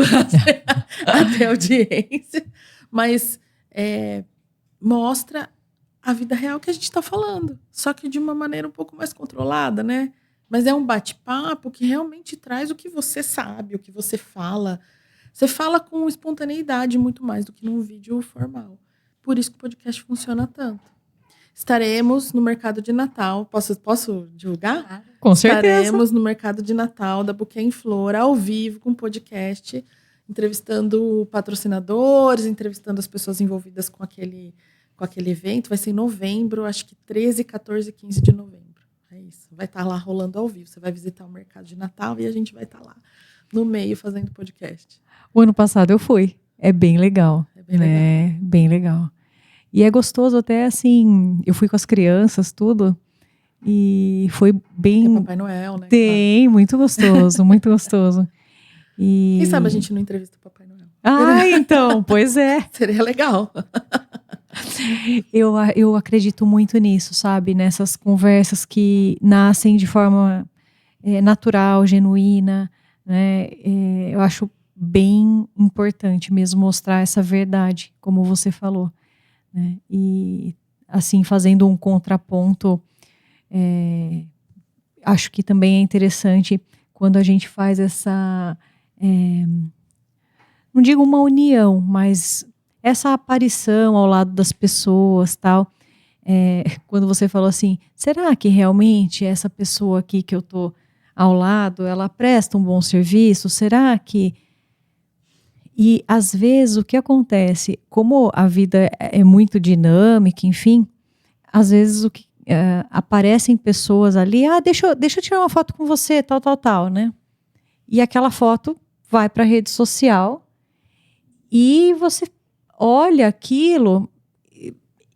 a ter audiência. Mas mostra a vida real que a gente está falando. Só que de uma maneira um pouco mais controlada, né? Mas é um bate-papo que realmente traz o que você sabe, o que você fala. Você fala com espontaneidade muito mais do que num vídeo formal. Por isso que o podcast funciona tanto. estaremos no mercado de Natal. Posso divulgar? Ah, Com certeza. Estaremos no mercado de Natal da Buquê em Flor, ao vivo, com podcast, entrevistando patrocinadores, entrevistando as pessoas envolvidas com aquele evento. Vai ser em novembro, acho que 13, 14 e 15 de novembro. É isso. Vai estar lá rolando ao vivo. Você vai visitar o mercado de Natal e a gente vai estar lá no meio fazendo podcast. O ano passado eu fui. É bem legal. É bem legal. É bem legal. E é gostoso até assim, eu fui com as crianças, tudo, e foi Tem bem... Papai Noel, né? Tem, muito gostoso, muito gostoso. E... Quem sabe a gente não entrevista o Papai Noel? Ah, então, pois é. Seria legal. Eu acredito muito nisso, sabe? Nessas conversas que nascem de forma natural, genuína, né? Eu acho bem importante mesmo mostrar essa verdade, como você falou, né? E, assim, fazendo um contraponto, acho que também é interessante quando a gente faz essa... não digo uma união, mas essa aparição ao lado das pessoas, tal. Quando você falou assim, será que realmente essa pessoa aqui que eu tô ao lado, ela presta um bom serviço? Será que... E às vezes o que acontece, como a vida é muito dinâmica, enfim, às vezes aparecem pessoas ali, deixa eu tirar uma foto com você, tal, né? E aquela foto vai para a rede social e você olha aquilo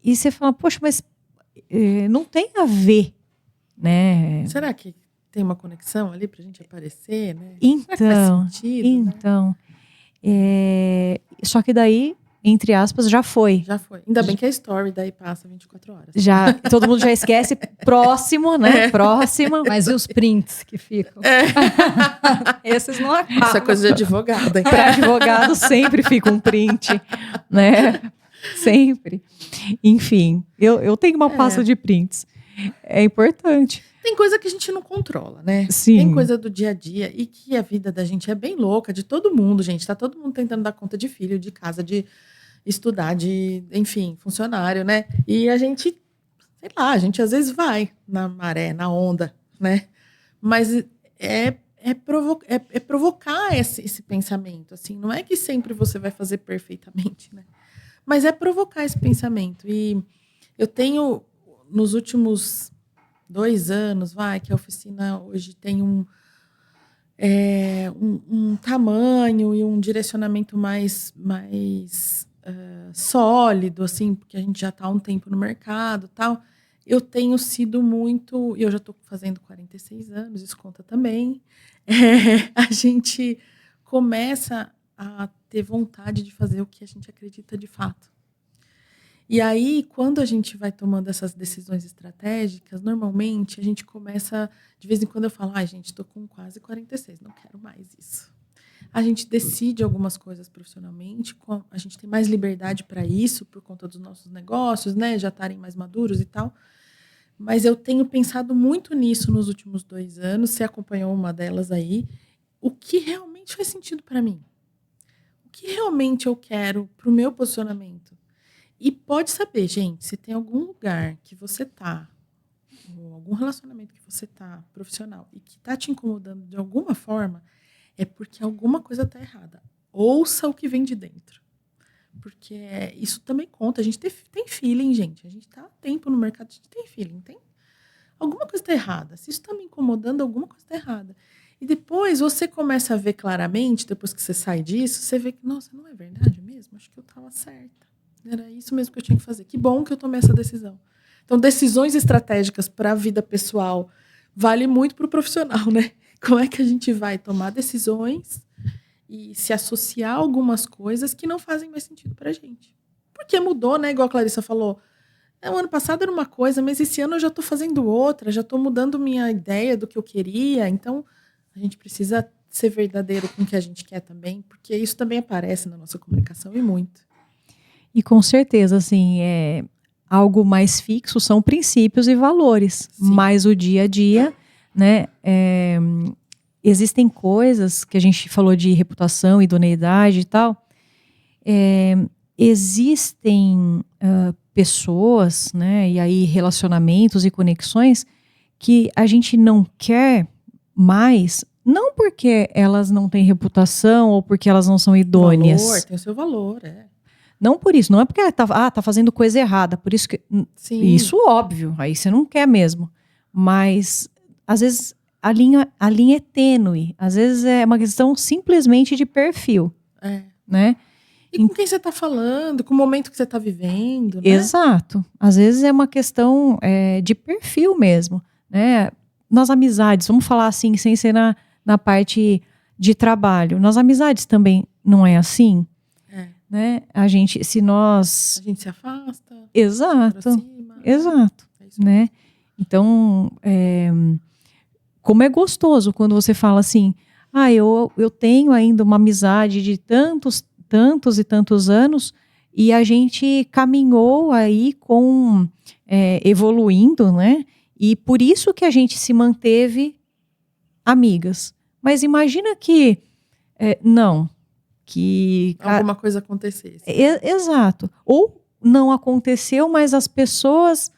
e você fala, poxa, mas não tem a ver, né? Será que tem uma conexão ali pra gente aparecer, né? Então, Será que faz sentido, né? Só que daí, entre aspas, já foi. Já foi. Ainda bem que a story daí passa 24 horas. Já, todo mundo já esquece. Próximo, né? Próxima. mas e os prints que ficam? Esses não acabam. Isso é coisa de advogado, hein? Para advogado sempre fica um print, né? Sempre. Enfim, eu tenho uma pasta de prints. É importante. Tem coisa que a gente não controla, né? Sim. Tem coisa do dia a dia e que a vida da gente é bem louca, de todo mundo, gente. Tá todo mundo tentando dar conta de filho, de casa, de estudar, de, enfim, funcionário, né? E a gente, sei lá, a gente às vezes vai na maré, na onda, né? Mas é provocar esse pensamento, assim. Não é que sempre você vai fazer perfeitamente, né? Mas é provocar esse pensamento. E eu tenho, nos últimos 2 anos, que a oficina hoje tem um tamanho e um direcionamento mais sólido, assim, porque a gente já está há um tempo no mercado, tal. Eu tenho sido muito, e eu já estou fazendo 46 anos, isso conta também. A gente começa a ter vontade de fazer o que a gente acredita de fato. E aí, quando a gente vai tomando essas decisões estratégicas, normalmente a gente começa, de vez em quando eu falo, gente, estou com quase 46, não quero mais isso. A gente decide algumas coisas profissionalmente, a gente tem mais liberdade para isso, por conta dos nossos negócios, né, já estarem mais maduros e tal. Mas eu tenho pensado muito nisso nos últimos 2 anos, você acompanhou uma delas aí, o que realmente faz sentido para mim? O que realmente eu quero para o meu posicionamento? E pode saber, gente, se tem algum lugar que você tá, ou algum relacionamento que você tá, profissional, e que tá te incomodando de alguma forma, é porque alguma coisa tá errada. Ouça o que vem de dentro. Porque isso também conta. A gente tem feeling, gente. A gente tá há tempo no mercado, a gente tem feeling. Alguma coisa tá errada. Se isso tá me incomodando, alguma coisa tá errada. E depois você começa a ver claramente, depois que você sai disso, você vê que, nossa, não é verdade mesmo? Acho que eu tava certa. Era isso mesmo que eu tinha que fazer. Que bom que eu tomei essa decisão. Então, decisões estratégicas para a vida pessoal vale muito para o profissional, né? Como é que a gente vai tomar decisões e se associar a algumas coisas que não fazem mais sentido para a gente? Porque mudou, né? Igual a Clarissa falou. O ano passado era uma coisa, mas esse ano eu já estou fazendo outra, já estou mudando minha ideia do que eu queria. Então, a gente precisa ser verdadeiro com o que a gente quer também, porque isso também aparece na nossa comunicação e muito. E com certeza, assim, algo mais fixo são princípios e valores, Sim. mas o dia a dia, né, existem coisas que a gente falou de reputação, idoneidade e tal, existem pessoas, né? E aí relacionamentos e conexões que a gente não quer mais, não porque elas não têm reputação ou porque elas não são idôneas. Valor, tem o seu valor, Não por isso, não é porque tá fazendo coisa errada, por isso que Sim. isso óbvio, aí você não quer mesmo. Mas às vezes a linha é tênue, às vezes é uma questão simplesmente de perfil, né? E com quem você está falando, com o momento que você está vivendo, né? Exato. Às vezes é uma questão de perfil mesmo, né? Nas amizades, vamos falar assim, sem ser na parte de trabalho. Nas amizades também não é assim, né? A gente se afasta. Exato. Se aproxima. Exato, né? Então, como é gostoso quando você fala assim, eu tenho ainda uma amizade de tantos e tantos anos e a gente caminhou aí evoluindo, né? E por isso que a gente se manteve amigas. Mas imagina que não, que alguma coisa acontecesse. Exato. Ou não aconteceu, mas as pessoas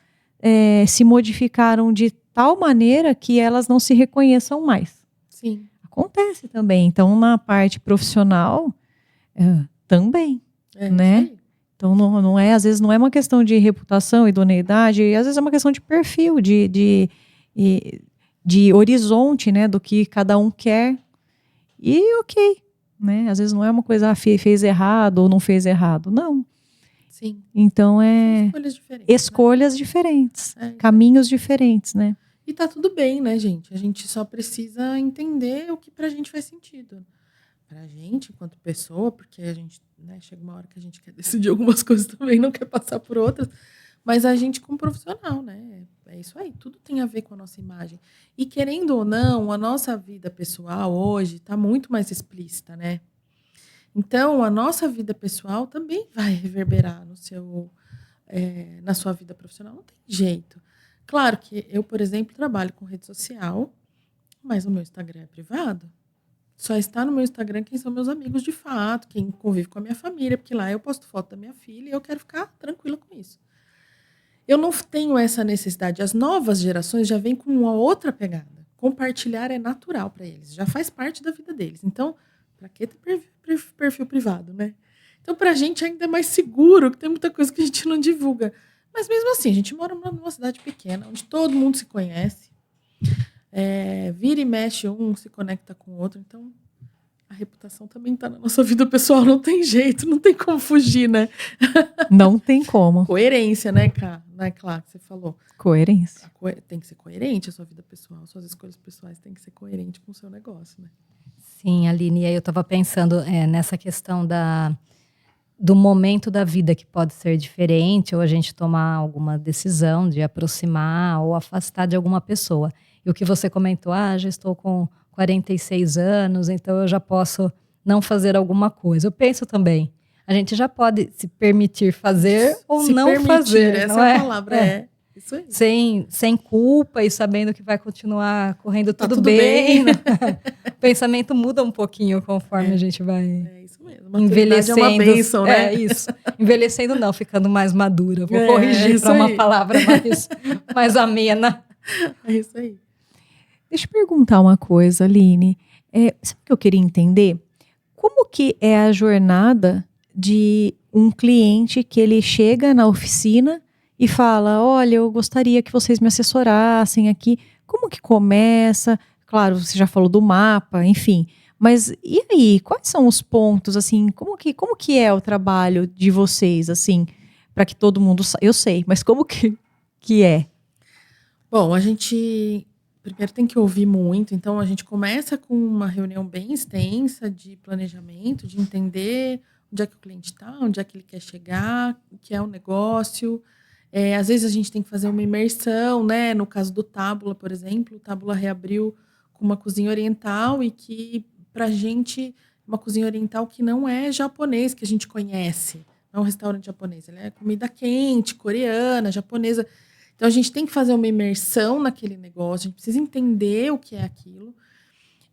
se modificaram de tal maneira que elas não se reconheçam mais. Sim. Acontece também. Então, na parte profissional, também, né? Então, não é, às vezes não é uma questão de reputação, idoneidade, às vezes é uma questão de perfil, de horizonte, né? Do que cada um quer. E ok, né? Às vezes não é uma coisa, fez errado ou não fez errado. Não. Sim. Então, escolhas diferentes, caminhos diferentes, né? E tá tudo bem, né, gente? A gente só precisa entender o que pra gente faz sentido. Pra gente, enquanto pessoa, porque a gente, né, chega uma hora que a gente quer decidir algumas coisas também, não quer passar por outras, mas a gente como profissional, né? É isso aí, tudo tem a ver com a nossa imagem. E querendo ou não, a nossa vida pessoal hoje tá muito mais explícita, né? Então, a nossa vida pessoal também vai reverberar na sua vida profissional, não tem jeito. Claro que eu, por exemplo, trabalho com rede social, mas o meu Instagram é privado. Só está no meu Instagram quem são meus amigos de fato, quem convive com a minha família, porque lá eu posto foto da minha filha e eu quero ficar tranquila com isso. Eu não tenho essa necessidade. As novas gerações já vêm com uma outra pegada. Compartilhar é natural para eles, já faz parte da vida deles. Então, para que ter perfil privado, né? Então, para a gente ainda é mais seguro, que tem muita coisa que a gente não divulga. Mas mesmo assim, a gente mora numa cidade pequena, onde todo mundo se conhece. Vira e mexe, um se conecta com o outro. Então, a reputação também está na nossa vida pessoal. Não tem jeito, não tem como fugir, né? Não tem como. Coerência, né, Cá? Não é claro que você falou. Coerência. Tem que ser coerente a sua vida pessoal. Suas escolhas pessoais têm que ser coerentes com o seu negócio, né? Sim, Aline, e aí eu estava pensando nessa questão do momento da vida que pode ser diferente, ou a gente tomar alguma decisão de aproximar ou afastar de alguma pessoa. E o que você comentou, já estou com 46 anos, então eu já posso não fazer alguma coisa. Eu penso também, a gente já pode se permitir fazer ou não fazer. Essa não é a palavra, isso aí. Sem culpa e sabendo que vai continuar correndo tudo bem. O pensamento muda um pouquinho conforme a gente vai isso mesmo. envelhecendo. É uma bênção, né? Isso. Envelhecendo não, ficando mais madura. Vou corrigir para uma palavra mais amena. É isso aí. Deixa eu perguntar uma coisa, Aline. Sabe o que eu queria entender? Como que é a jornada de um cliente que ele chega na oficina e fala, olha, eu gostaria que vocês me assessorassem aqui. Como que começa? Claro, você já falou do mapa, enfim. Mas e aí, quais são os pontos, assim, como que é o trabalho de vocês, assim, para que todo mundo saiba? Eu sei, mas como que é? Bom, a gente primeiro tem que ouvir muito, então a gente começa com uma reunião bem extensa de planejamento, de entender onde é que o cliente está, onde é que ele quer chegar, o que é o negócio. Às vezes a gente tem que fazer uma imersão, né? No caso do Tábula, por exemplo, o Tábula reabriu com uma cozinha oriental e que, pra gente, uma cozinha oriental que não é japonês, que a gente conhece. Não é um restaurante japonês, ele é comida quente, coreana, japonesa. Então, a gente tem que fazer uma imersão naquele negócio, a gente precisa entender o que é aquilo.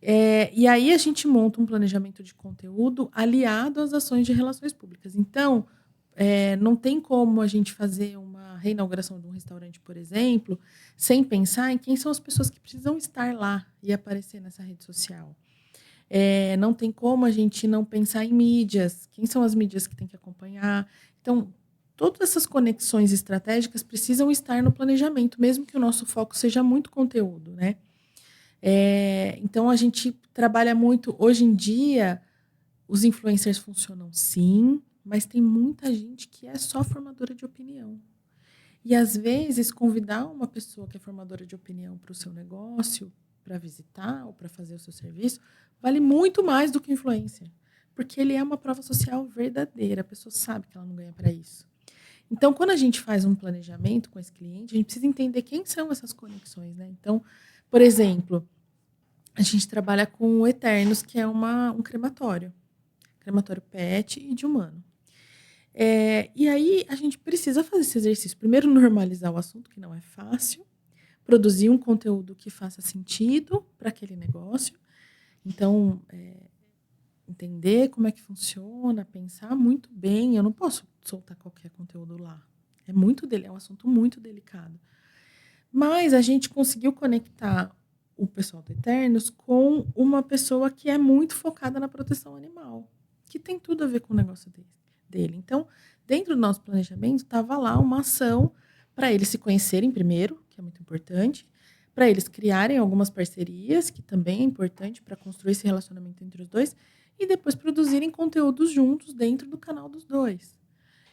E aí, a gente monta um planejamento de conteúdo aliado às ações de relações públicas. Então, não tem como a gente fazer uma reinauguração de um restaurante, por exemplo, sem pensar em quem são as pessoas que precisam estar lá e aparecer nessa rede social. Não tem como a gente não pensar em mídias. Quem são as mídias que tem que acompanhar? Então, todas essas conexões estratégicas precisam estar no planejamento, mesmo que o nosso foco seja muito conteúdo, né? Então, a gente trabalha muito... Hoje em dia, os influencers funcionam sim, mas tem muita gente que é só formadora de opinião. E, às vezes, convidar uma pessoa que é formadora de opinião para o seu negócio, para visitar ou para fazer o seu serviço, vale muito mais do que influencer. Porque ele é uma prova social verdadeira. A pessoa sabe que ela não ganha para isso. Então, quando a gente faz um planejamento com esse cliente, a gente precisa entender quem são essas conexões, né? Então, por exemplo, a gente trabalha com o Eternos, que é um crematório. Crematório PET e de humano. E aí, a gente precisa fazer esse exercício. Primeiro, normalizar o assunto, que não é fácil. Produzir um conteúdo que faça sentido para aquele negócio. Então, entender como é que funciona, pensar muito bem. Eu não posso soltar qualquer conteúdo lá. É um assunto muito delicado. Mas a gente conseguiu conectar o pessoal do Eternos com uma pessoa que é muito focada na proteção animal, que tem tudo a ver com o negócio dele. Então, dentro do nosso planejamento, estava lá uma ação para eles se conhecerem primeiro, que é muito importante, para eles criarem algumas parcerias, que também é importante para construir esse relacionamento entre os dois, e depois produzirem conteúdos juntos dentro do canal dos dois.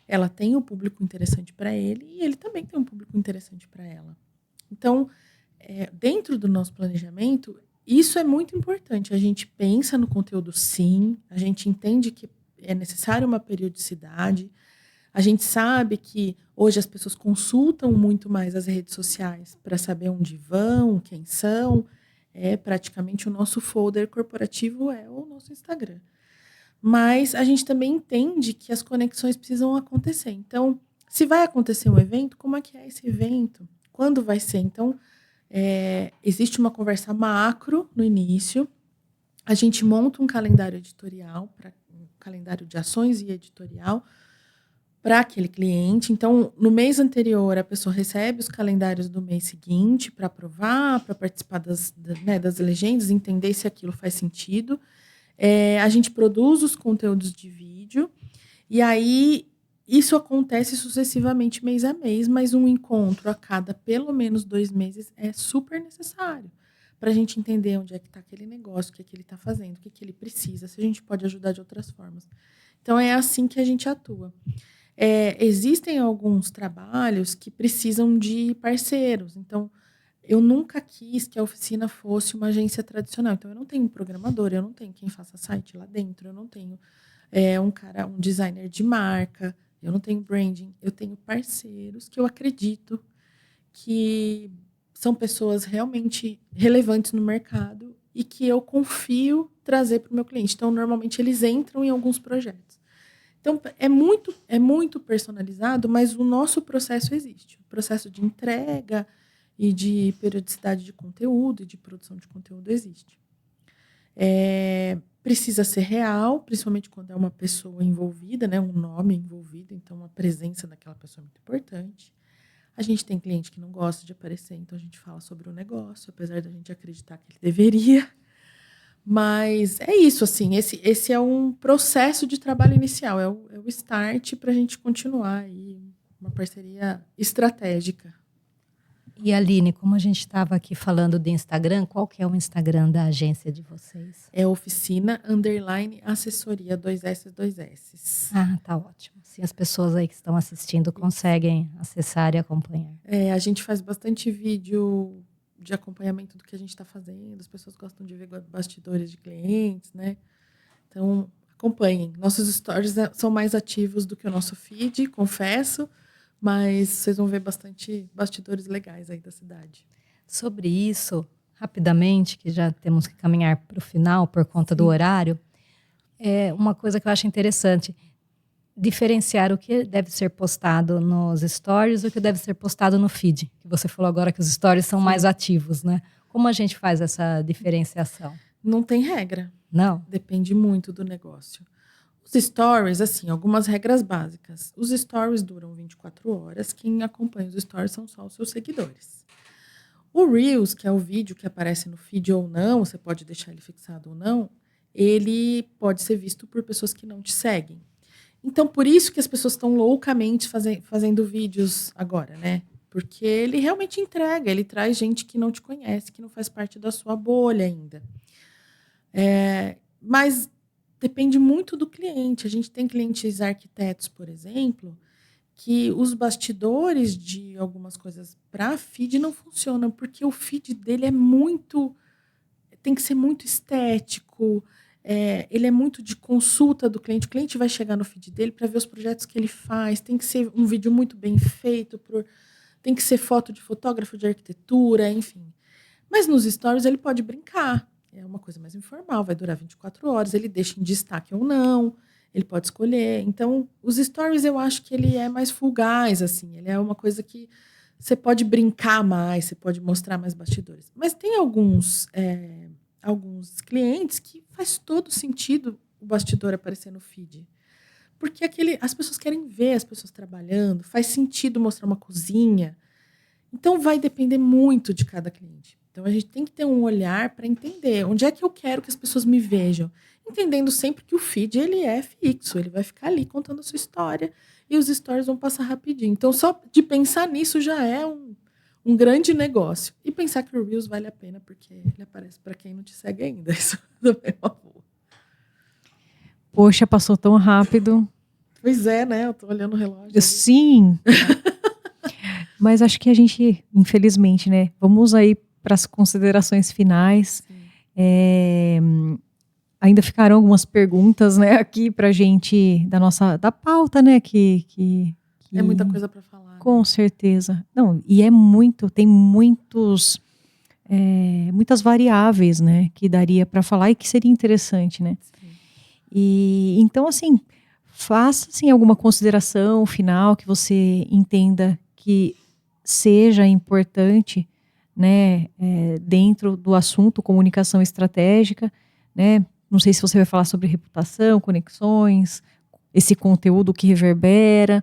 Ela tem um público interessante para ele e ele também tem um público interessante para ela. Então, dentro do nosso planejamento, isso é muito importante. A gente pensa no conteúdo sim, a gente entende que é necessário uma periodicidade, a gente sabe que hoje as pessoas consultam muito mais as redes sociais para saber onde vão, quem são. Praticamente o nosso folder corporativo é o nosso Instagram. Mas a gente também entende que as conexões precisam acontecer. Então, se vai acontecer um evento, como é que é esse evento? Quando vai ser? Então, existe uma conversa macro no início. A gente monta um calendário editorial, um calendário de ações e editorial para aquele cliente. Então, no mês anterior, a pessoa recebe os calendários do mês seguinte para aprovar, para participar das legendas, entender se aquilo faz sentido. A gente produz os conteúdos de vídeo e aí isso acontece sucessivamente mês a mês, mas um encontro a cada pelo menos 2 meses é super necessário para a gente entender onde é que está aquele negócio, o que é que ele está fazendo, o que é que ele precisa, se a gente pode ajudar de outras formas. Então, é assim que a gente atua. Existem alguns trabalhos que precisam de parceiros. Então, eu nunca quis que a oficina fosse uma agência tradicional. Então, eu não tenho um programador, eu não tenho quem faça site lá dentro, eu não tenho um designer de marca, eu não tenho branding. Eu tenho parceiros que eu acredito que são pessoas realmente relevantes no mercado e que eu confio trazer para o meu cliente. Então, normalmente, eles entram em alguns projetos. Então, é muito personalizado, mas o nosso processo existe. O processo de entrega e de periodicidade de conteúdo e de produção de conteúdo existe. Precisa ser real, principalmente quando é uma pessoa envolvida, né, um nome envolvido, então a presença daquela pessoa é muito importante. A gente tem cliente que não gosta de aparecer, então a gente fala sobre o negócio, apesar da gente acreditar que ele deveria. Mas é isso, assim, esse é um processo de trabalho inicial, é o start para a gente continuar aí uma parceria estratégica. E Aline, como a gente estava aqui falando do Instagram, qual que é o Instagram da agência de vocês? É oficina_assessoria 2S 2S. Ah, tá ótimo. Assim as pessoas aí que estão assistindo conseguem acessar e acompanhar. A gente faz bastante vídeo de acompanhamento do que a gente está fazendo. As pessoas gostam de ver bastidores de clientes, né? Então, acompanhem. Nossos stories são mais ativos do que o nosso feed, confesso, mas vocês vão ver bastante bastidores legais aí da cidade. Sobre isso, rapidamente, que já temos que caminhar para o final por conta do horário, uma coisa que eu acho interessante, diferenciar o que deve ser postado nos stories e o que deve ser postado no feed. Que você falou agora que os stories são mais ativos, né? Como a gente faz essa diferenciação? Não tem regra. Não? Depende muito do negócio. Os stories, assim, algumas regras básicas. Os stories duram 24 horas. Quem acompanha os stories são só os seus seguidores. O Reels, que é o vídeo que aparece no feed ou não, você pode deixar ele fixado ou não, ele pode ser visto por pessoas que não te seguem. Então, por isso que as pessoas estão loucamente fazendo vídeos agora, né? Porque ele realmente entrega, ele traz gente que não te conhece, que não faz parte da sua bolha ainda. Mas depende muito do cliente. A gente tem clientes arquitetos, por exemplo, que os bastidores de algumas coisas para feed não funcionam, porque o feed dele tem que ser muito estético, ele é muito de consulta do cliente. O cliente vai chegar no feed dele para ver os projetos que ele faz, tem que ser um vídeo muito bem feito, tem que ser foto de fotógrafo de arquitetura, enfim. Mas nos stories ele pode brincar, é uma coisa mais informal, vai durar 24 horas, ele deixa em destaque ou não, ele pode escolher. Então, os stories eu acho que ele é mais fugaz, assim. Ele é uma coisa que você pode brincar mais, você pode mostrar mais bastidores. Mas tem alguns clientes que faz todo sentido o bastidor aparecer no feed. Porque as pessoas querem ver as pessoas trabalhando, faz sentido mostrar uma cozinha. Então, vai depender muito de cada cliente. Então, a gente tem que ter um olhar para entender onde é que eu quero que as pessoas me vejam. Entendendo sempre que o feed ele é fixo, ele vai ficar ali contando a sua história e os stories vão passar rapidinho. Então, só de pensar nisso já é um grande negócio. E pensar que o Reels vale a pena, porque ele aparece para quem não te segue ainda. Isso também é uma boa. Poxa, passou tão rápido. Pois é, né? Eu tô olhando o relógio. Sim. Mas acho que a gente, infelizmente, né? Vamos aí para as considerações finais. Ainda ficaram algumas perguntas, né, aqui pra gente, da pauta, né, que é muita coisa para falar. Com certeza. Não, e tem muitas variáveis, né, que daria para falar e que seria interessante, né. Sim. E então, assim, faça assim, alguma consideração final que você entenda que seja importante, né, dentro do assunto comunicação estratégica, né. Não sei se você vai falar sobre reputação, conexões, esse conteúdo que reverbera.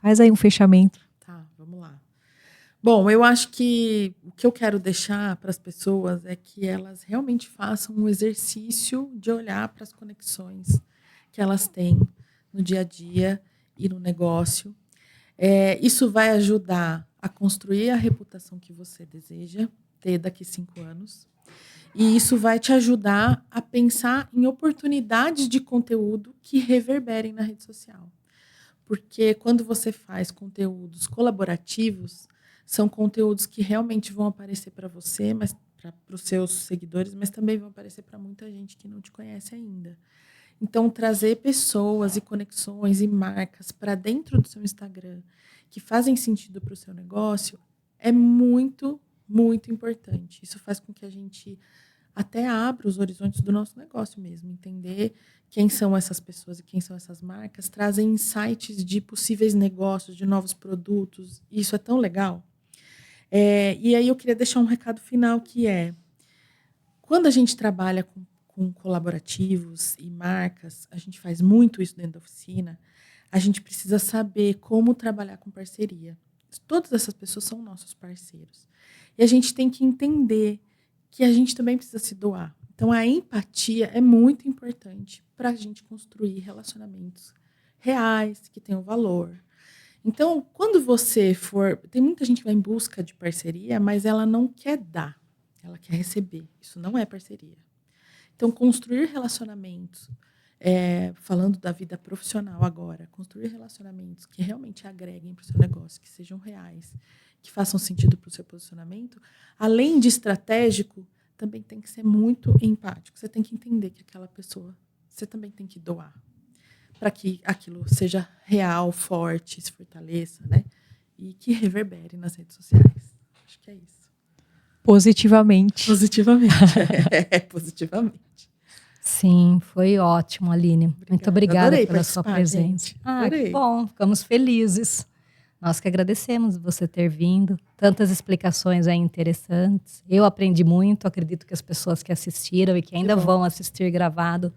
Faz aí um fechamento. Tá, vamos lá. Bom, eu acho que o que eu quero deixar para as pessoas é que elas realmente façam um exercício de olhar para as conexões que elas têm no dia a dia e no negócio. Isso vai ajudar a construir a reputação que você deseja ter daqui 5 anos. E isso vai te ajudar a pensar em oportunidades de conteúdo que reverberem na rede social. Porque quando você faz conteúdos colaborativos, são conteúdos que realmente vão aparecer para você, mas para os seus seguidores, mas também vão aparecer para muita gente que não te conhece ainda. Então, trazer pessoas e conexões e marcas para dentro do seu Instagram que fazem sentido para o seu negócio é muito, muito importante. Isso faz com que a gente até abra os horizontes do nosso negócio mesmo, entender quem são essas pessoas e quem são essas marcas, trazem insights de possíveis negócios, de novos produtos. Isso é tão legal. E aí eu queria deixar um recado final que quando a gente trabalha com colaborativos e marcas, a gente faz muito isso dentro da oficina, a gente precisa saber como trabalhar com parceria. Todas essas pessoas são nossos parceiros. E a gente tem que entender que a gente também precisa se doar. Então, a empatia é muito importante para a gente construir relacionamentos reais, que tenham valor. Então, quando você tem muita gente que vai em busca de parceria, mas ela não quer dar, ela quer receber. Isso não é parceria. Então, construir relacionamentos, falando da vida profissional agora, construir relacionamentos que realmente agreguem para o seu negócio, que sejam reais, que façam sentido para o seu posicionamento, além de estratégico, também tem que ser muito empático. Você tem que entender que aquela pessoa, você também tem que doar, para que aquilo seja real, forte, se fortaleça, né? E que reverbere nas redes sociais. Acho que é isso. Positivamente. Positivamente. Positivamente. Sim, foi ótimo, Aline. Muito obrigada pela sua presença. Que bom, ficamos felizes. Nós que agradecemos você ter vindo. Tantas explicações aí interessantes. Eu aprendi muito, acredito que as pessoas que assistiram e que ainda vão assistir gravado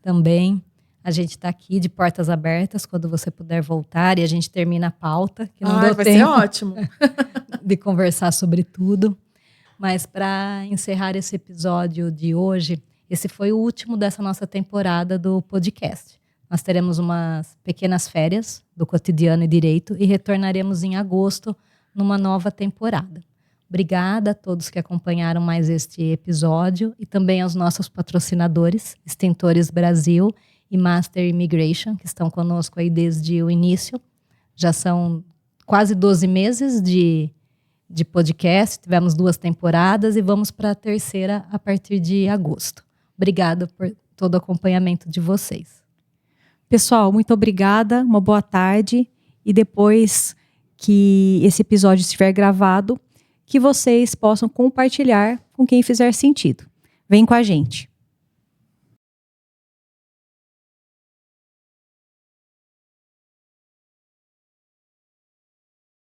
também. A gente está aqui de portas abertas quando você puder voltar e a gente termina a pauta, que não deu vai tempo ser ótimo. de conversar sobre tudo. Mas para encerrar esse episódio de hoje, esse foi o último dessa nossa temporada do podcast. Nós teremos umas pequenas férias do Cotidiano e Direito e retornaremos em agosto numa nova temporada. Obrigada a todos que acompanharam mais este episódio e também aos nossos patrocinadores, Extintores Brasil e Master Immigration, que estão conosco aí desde o início. Já são quase 12 meses de podcast, tivemos 2 temporadas e vamos para a terceira a partir de agosto. Obrigada por todo o acompanhamento de vocês. Pessoal, muito obrigada, uma boa tarde e depois que esse episódio estiver gravado, que vocês possam compartilhar com quem fizer sentido. Vem com a gente.